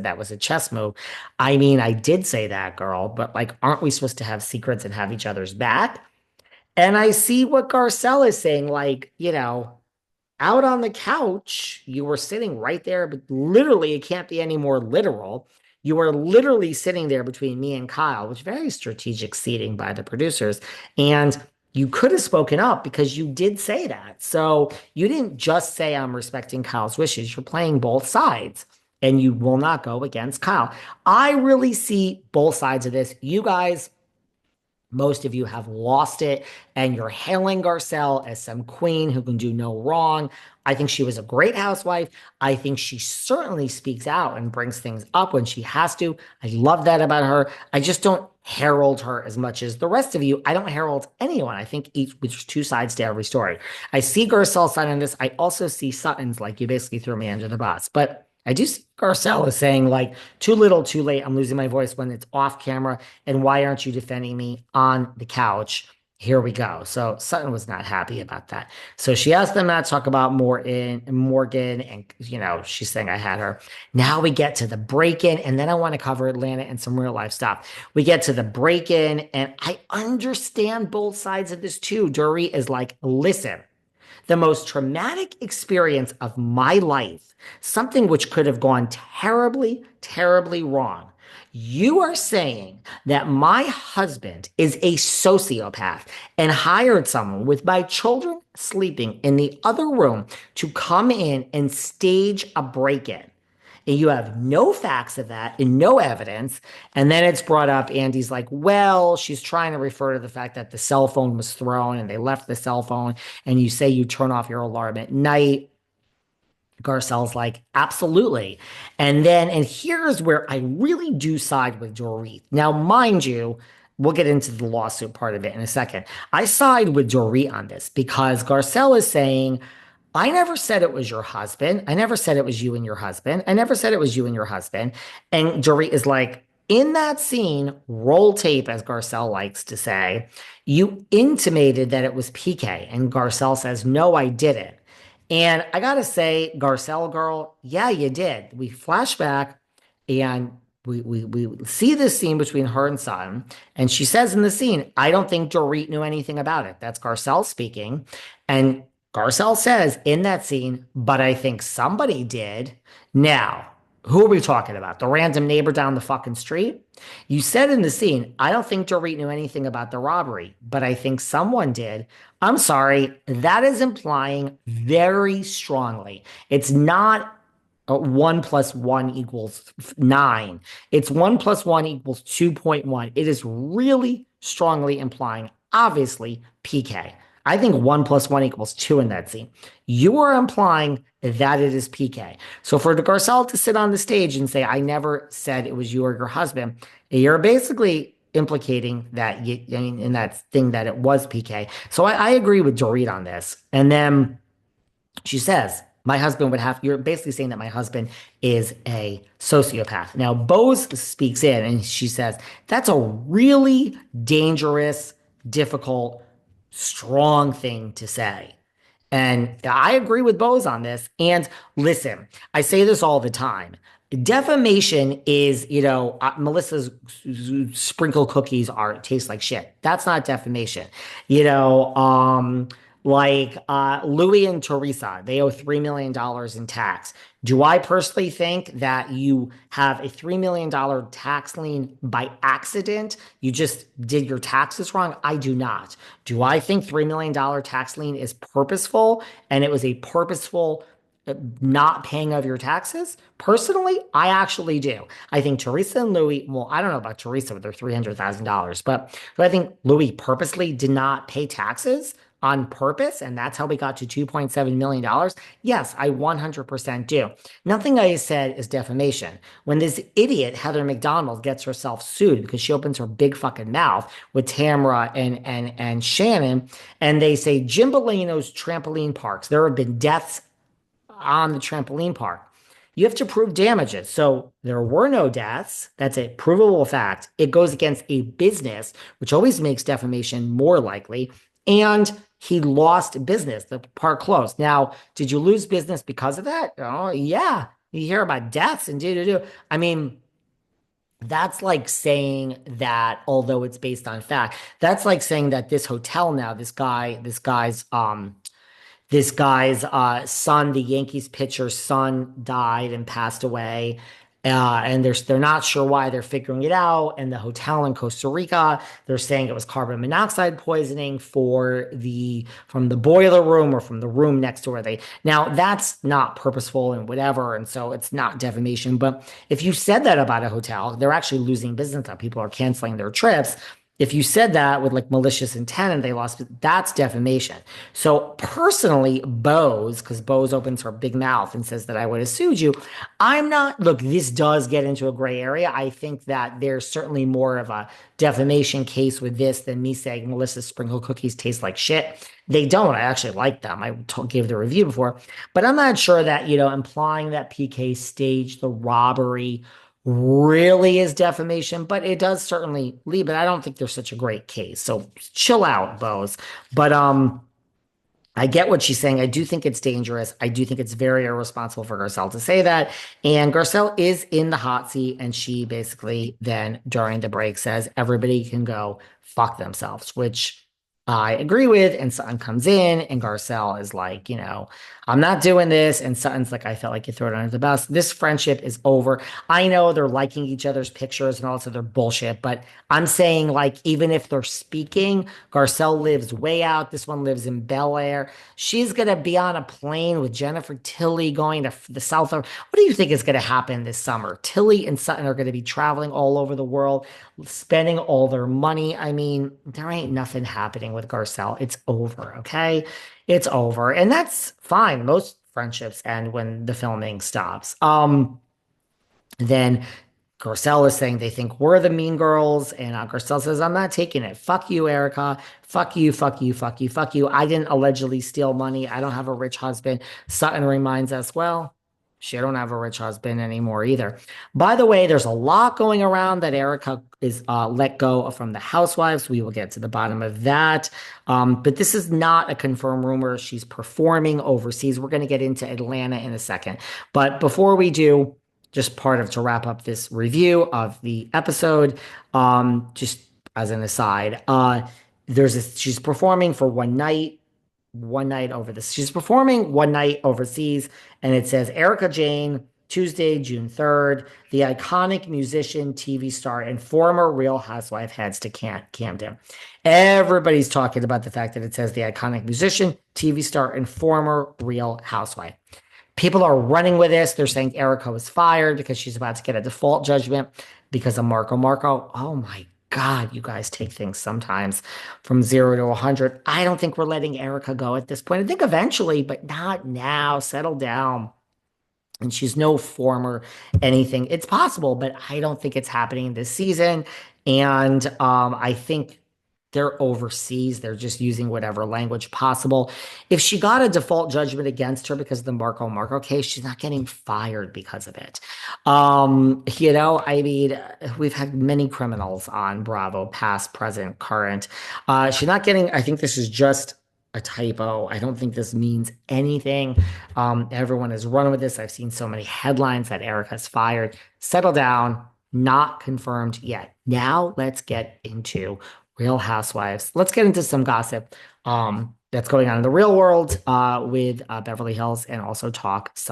that was a chess move. I mean, I did say that, girl, but like, aren't we supposed to have secrets and have each other's back? And I see what Garcelle is saying, like, out on the couch, you were sitting right there, but literally, it can't be any more literal. You were literally sitting there between me and Kyle, which very strategic seating by the producers. And you could have spoken up because you did say that. So you didn't just say, I'm respecting Kyle's wishes. You're playing both sides and you will not go against Kyle. I really see both sides of this. You guys, most of you have lost it, and you're hailing Garcelle as some queen who can do no wrong. I think she was a great housewife. I think she certainly speaks out and brings things up when she has to. I love that about her. I just don't herald her as much as the rest of you. I don't herald anyone. I think there's two sides to every story. I see Garcelle's side on this. I also see Sutton's, like, you basically threw me under the bus. But I do see Garcelle is saying, like, too little, too late. I'm losing my voice when it's off camera. And why aren't you defending me on the couch? Here we go. So Sutton was not happy about that. So she asked them not to talk about Morgan, and she's saying I had her. Now we get to the break-in, and then I want to cover Atlanta and some real life stuff. We get to the break-in, and I understand both sides of this too. Dorit is like, listen, the most traumatic experience of my life, something which could have gone terribly, terribly wrong. You are saying that my husband is a sociopath and hired someone with my children sleeping in the other room to come in and stage a break-in. And you have no facts of that and no evidence. And then it's brought up. Andy's like, well, she's trying to refer to the fact that the cell phone was thrown and they left the cell phone. And you say you turn off your alarm at night. Garcelle's like, absolutely. And here's where I really do side with Dorit. Now, mind you, we'll get into the lawsuit part of it in a second. I side with Dorit on this because Garcelle is saying, I never said it was your husband. I never said it was you and your husband. I never said it was you and your husband. And Dorit is like, in that scene, roll tape, as Garcelle likes to say, you intimated that it was PK. And Garcelle says, no, I didn't. And I got to say, Garcelle girl, yeah, you did. We flash back and we see this scene between her and Sutton. And she says in the scene, I don't think Dorit knew anything about it. That's Garcelle speaking. And Garcelle says in that scene, but I think somebody did. Now, who are we talking about? The random neighbor down the fucking street? You said in the scene, I don't think Dorit knew anything about the robbery, but I think someone did. I'm sorry, that is implying very strongly. It's not 1 + 1 = 9. It's 1 + 1 = 2.1. It is really strongly implying, obviously, PK. I think 1 + 1 = 2 in that scene. You are implying that it is PK. So for Garcelle to sit on the stage and say, I never said it was you or your husband, you're basically implicating that in that thing that it was PK. So I agree with Dorit on this. And then she says, my husband would have, you're basically saying that my husband is a sociopath. Now, Bose speaks in and she says, that's a really dangerous, difficult, strong thing to say. And I agree with Bose on this. And listen, I say this all the time. Defamation is, Melissa's sprinkle cookies taste like shit. That's not defamation. Louis and Teresa, they owe $3 million in tax. Do I personally think that you have a $3 million tax lien by accident? You just did your taxes wrong? I do not. Do I think $3 million tax lien is purposeful and it was a purposeful not paying of your taxes? Personally, I actually do. I think Teresa and Louis, well, I don't know about Teresa with their $300,000, but I think Louis purposely did not pay taxes on purpose, and that's how we got to $2.7 million. Yes, I 100% do. Nothing I said is defamation. When this idiot, Heather McDonald, gets herself sued because she opens her big fucking mouth with Tamra and Shannon, and they say Jim Bellino's trampoline parks, there have been deaths on the trampoline park. You have to prove damages. So there were no deaths. That's a provable fact. It goes against a business, which always makes defamation more likely. And he lost business. The park closed. Now, did you lose business because of that? Oh, yeah. You hear about deaths and do. I mean, that's like saying that, although it's based on fact, that's like saying that this hotel now, this guy's son, the Yankees pitcher's son, died and passed away. And they're not sure why. They're figuring it out. And the hotel in Costa Rica, they're saying it was carbon monoxide poisoning from the boiler room or from the room next to where they. Now that's not purposeful and whatever, and so it's not defamation. But if you said that about a hotel, they're actually losing business. People are canceling their trips. If you said that with like malicious intent and they lost, that's defamation. So personally, Bose, because Bose opens her big mouth and says that I would have sued you. I'm not, look, this does get into a gray area. I think that there's certainly more of a defamation case with this than me saying Melissa's sprinkle cookies taste like shit. They don't. I actually like them. Gave the review before, but I'm not sure that, implying that PK staged the robbery really is defamation, but it does certainly leave. But I don't think there's such a great case. So chill out, Bose. But I get what she's saying. I do think it's dangerous. I do think it's very irresponsible for Garcelle to say that. And Garcelle is in the hot seat, and she basically then during the break says everybody can go fuck themselves, which I agree with. And Sutton comes in, and Garcelle is like, I'm not doing this. And Sutton's like, I felt like you threw it under the bus. This friendship is over. I know they're liking each other's pictures and all this other bullshit, but I'm saying, like, even if they're speaking, Garcelle lives way out. This one lives in Bel Air. She's going to be on a plane with Jennifer Tilly going to the South. What do you think is going to happen this summer? Tilly and Sutton are going to be traveling all over the world, spending all their money. I mean, there ain't nothing happening with Garcelle. It's over, okay? It's over. And that's fine. Most friendships end when the filming stops. Then Garcelle is saying they think we're the mean girls, and Garcelle says, I'm not taking it. Fuck you, Erika. Fuck you, fuck you, fuck you, fuck you. I didn't allegedly steal money. I don't have a rich husband. Sutton reminds us, well, she don't have a rich husband anymore either. By the way, there's a lot going around that Erika is let go from the housewives. We will get to the bottom of that. But this is not a confirmed rumor. She's performing overseas. We're going to get into Atlanta in a second. But before we do, just to wrap up this review of the episode, just as an aside, she's performing for she's performing one night overseas, and it says Erika Jayne, Tuesday, June 3rd, the iconic musician, TV star, and former Real Housewife heads to Camden. Everybody's talking about the fact that it says the iconic musician, TV star, and former Real Housewife. People are running with this. They're saying Erika was fired because she's about to get a default judgment because of Marco. Oh my God, you guys take things sometimes from 0 to 100. I don't think we're letting Erika go at this point. I think eventually, but not now. Settle down. And she's no former anything. It's possible, but I don't think it's happening this season. And I think they're overseas. They're just using whatever language possible. If she got a default judgment against her because of the Marco case, she's not getting fired because of it. I mean, we've had many criminals on Bravo, past, present, current. She's not getting, I think this is just a typo. I don't think this means anything. Everyone has run with this. I've seen so many headlines that Erika's fired. Settle down. Not confirmed yet. Now let's get into Real Housewives. Let's get into some gossip that's going on in the real world with Beverly Hills, and also talk